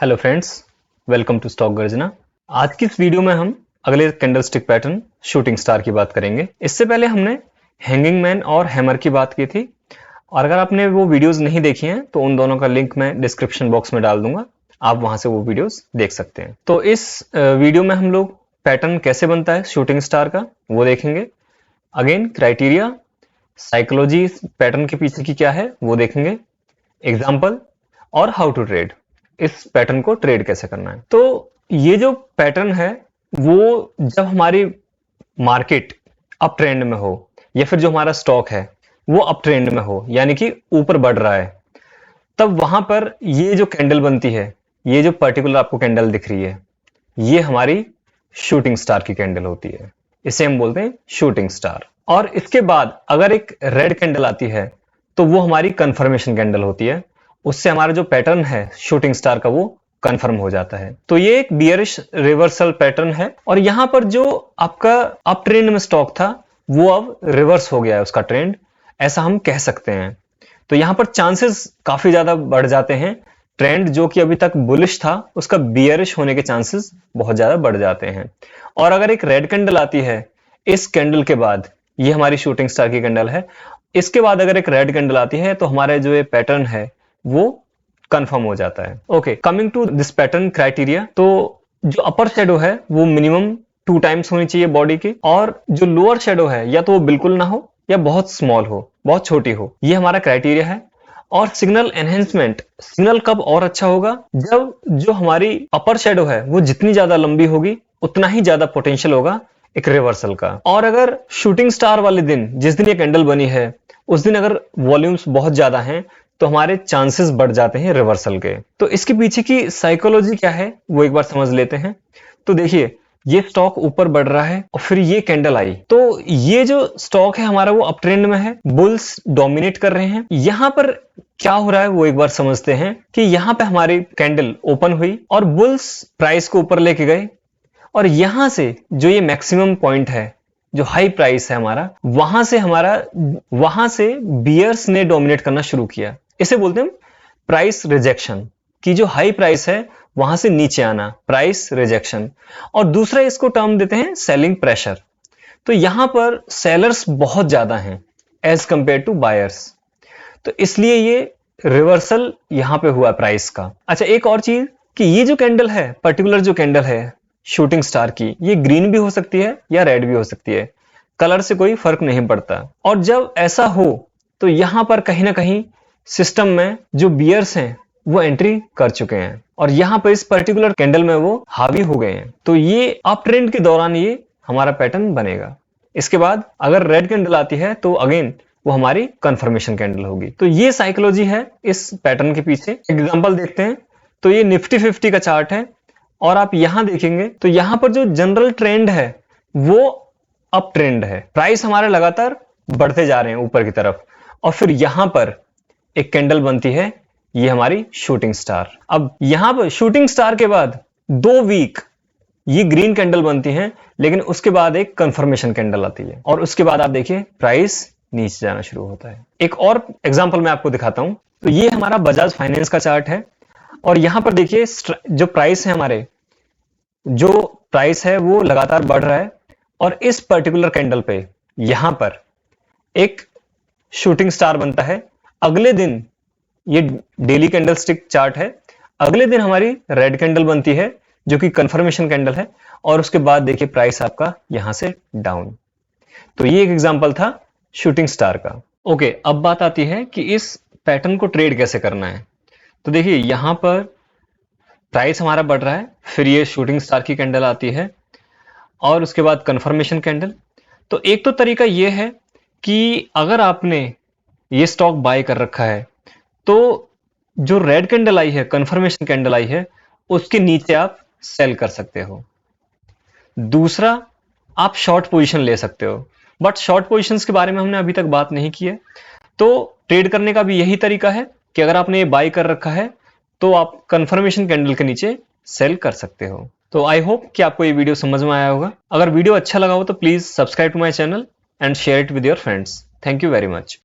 Hello friends, welcome to stock Garjana. आज की इस वीडियो में हम अगले कैंडलस्टिक पैटर्न शूटिंग स्टार की बात करेंगे। इससे पहले हमने हैंगिंग मैन और हैमर की बात की थी, और अगर आपने वो वीडियोस नहीं देखी हैं तो उन दोनों का लिंक मैं डिस्क्रिप्शन बॉक्स में डाल दूंगा, आप वहां से वो वीडियोस देख सकते हैं। तो इस वीडियो में हम लोग पैटर्न कैसे बनता है शूटिंग स्टार का वो देखेंगे। अगेन क्राइटेरिया, साइकोलॉजी पैटर्न के पीछे की क्या है वो देखेंगे, एग्जाम्पल और हाउ टू ट्रेड, इस पैटर्न को ट्रेड कैसे करना है। तो ये जो पैटर्न है वो जब हमारी मार्केट अप ट्रेंड में हो या फिर जो हमारा स्टॉक है वो अप ट्रेंड में हो, यानी कि ऊपर बढ़ रहा है, तब वहां पर ये जो कैंडल बनती है, ये जो पर्टिकुलर आपको कैंडल दिख रही है, ये हमारी शूटिंग स्टार की कैंडल होती है। इसे हम बोलते हैं शूटिंग स्टार। और इसके बाद अगर एक रेड कैंडल आती है तो वो हमारी कंफर्मेशन कैंडल होती है। उससे हमारा जो पैटर्न है शूटिंग स्टार का वो कंफर्म हो जाता है। तो ये एक बियरिश रिवर्सल पैटर्न है, और यहां पर जो आपका अप ट्रेंड में स्टॉक था वो अब रिवर्स हो गया है उसका ट्रेंड, ऐसा हम कह सकते हैं। तो यहां पर चांसेस काफी ज्यादा बढ़ जाते हैं। ट्रेंड जो कि अभी तक बुलिश था उसका बियरिश होने के चांसेस बहुत ज्यादा बढ़ जाते हैं। और अगर एक रेड कैंडल आती है इस कैंडल के बाद, ये हमारी शूटिंग स्टार की कैंडल है, इसके बाद अगर एक रेड कैंडल आती है तो हमारा जो ये पैटर्न है वो कंफर्म हो जाता है। Okay, coming to this pattern criteria, तो जो अपर शेडो है वो मिनिमम 2 टाइम्स होनी चाहिए बॉडी की, और जो लोअर शेडो है या तो वो बिल्कुल ना हो या बहुत स्मॉल हो, बहुत छोटी हो, ये हमारा क्राइटेरिया है। और सिग्नल एनहेंसमेंट, सिग्नल कब और अच्छा होगा, जब जो हमारी अपर शेडो है वो जितनी ज्यादा लंबी होगी उतना ही ज्यादा पोटेंशियल होगा एक रिवर्सल का। और अगर शूटिंग स्टार वाले दिन, जिस दिन ये कैंडल बनी है, उस दिन अगर वॉल्यूम्स बहुत ज्यादा हैं तो हमारे चांसेस बढ़ जाते हैं रिवर्सल के। तो इसके पीछे की साइकोलॉजी क्या है वो एक बार समझ लेते हैं। तो देखिए, ये स्टॉक ऊपर बढ़ रहा है और फिर ये कैंडल आई, तो ये जो स्टॉक है हमारा वो अप ट्रेंड में है, बुल्स डोमिनेट कर रहे हैं। यहां पर क्या हो रहा है वो एक बार समझते हैं कि यहां पे हमारी कैंडल ओपन हुई और बुल्स प्राइस को ऊपर लेके गए, और यहां से जो ये मैक्सिमम पॉइंट है, जो हाई प्राइस है हमारा, वहां से बियर्स ने डोमिनेट करना शुरू किया। इसे बोलते हैं प्राइस रिजेक्शन, कि जो हाई प्राइस है वहां से नीचे आना, प्राइस रिजेक्शन। और दूसरा इसको टर्म देते हैं सेलिंग प्रेशर। तो यहां पर सेलर्स बहुत ज्यादा हैं एज कंपेयर टू बायर्स, तो इसलिए ये रिवर्सल यहां पे हुआ प्राइस का। अच्छा, एक और चीज कि ये जो कैंडल है, पर्टिकुलर जो कैंडल है शूटिंग स्टार की, ये ग्रीन भी हो सकती है या रेड भी हो सकती है, कलर से कोई फर्क नहीं पड़ता। और जब ऐसा हो तो यहां पर कहीं ना कहीं सिस्टम में जो बियर्स हैं वो एंट्री कर चुके हैं, और यहां पर इस पर्टिकुलर कैंडल में वो हावी हो गए हैं। तो ये अप ट्रेंड के दौरान ये हमारा पैटर्न बनेगा। इसके बाद अगर रेड कैंडल आती है तो अगेन वो हमारी कंफर्मेशन कैंडल होगी। तो ये साइकोलॉजी है इस पैटर्न के पीछे। एग्जांपल देखते हैं। तो ये निफ्टी 50 का चार्ट है, और आप यहां देखेंगे तो यहां पर जो जनरल ट्रेंड है वो अप ट्रेंड है, प्राइस हमारे लगातार बढ़ते जा रहे हैं ऊपर की तरफ, और फिर यहां पर एक कैंडल बनती है, ये हमारी शूटिंग स्टार। अब यहां पर शूटिंग स्टार के बाद 2 वीक ये ग्रीन कैंडल बनती है, लेकिन उसके बाद एक कंफर्मेशन कैंडल आती है, और उसके बाद आप देखिए प्राइस नीचे जाना शुरू होता है। एक और एग्जांपल मैं आपको दिखाता हूं। तो ये हमारा बजाज फाइनेंस का चार्ट है, और यहां पर देखिए जो प्राइस है हमारे, जो प्राइस है वो लगातार बढ़ रहा है, और इस पर्टिकुलर कैंडल पे यहां पर एक शूटिंग स्टार बनता है। अगले दिन, ये डेली कैंडलस्टिक चार्ट है, अगले दिन हमारी रेड कैंडल बनती है जो कि कंफर्मेशन कैंडल है, और उसके बाद देखिए प्राइस आपका यहां से डाउन। तो ये एक एग्जांपल था शूटिंग स्टार का। ओके, अब बात आती है कि इस पैटर्न को ट्रेड कैसे करना है। तो देखिए, यहां पर प्राइस हमारा बढ़ रहा है, फिर ये शूटिंग स्टार की कैंडल आती है, और उसके बाद कंफर्मेशन कैंडल। तो एक तो तरीका ये है कि अगर आपने ये स्टॉक बाय कर रखा है तो जो रेड कैंडल आई है, कंफर्मेशन कैंडल आई है, उसके नीचे आप सेल कर सकते हो। दूसरा, आप शॉर्ट पोजीशन ले सकते हो, बट शॉर्ट पोजीशंस के बारे में हमने अभी तक बात नहीं की है। तो ट्रेड करने का भी यही तरीका है कि अगर आपने ये बाय कर रखा है तो आप कंफर्मेशन कैंडल के नीचे सेल कर सकते हो। तो आई होप कि आपको ये वीडियो समझ में आया होगा। अगर वीडियो अच्छा लगा हो तो please subscribe to my channel and share it with your friends. Thank you very much.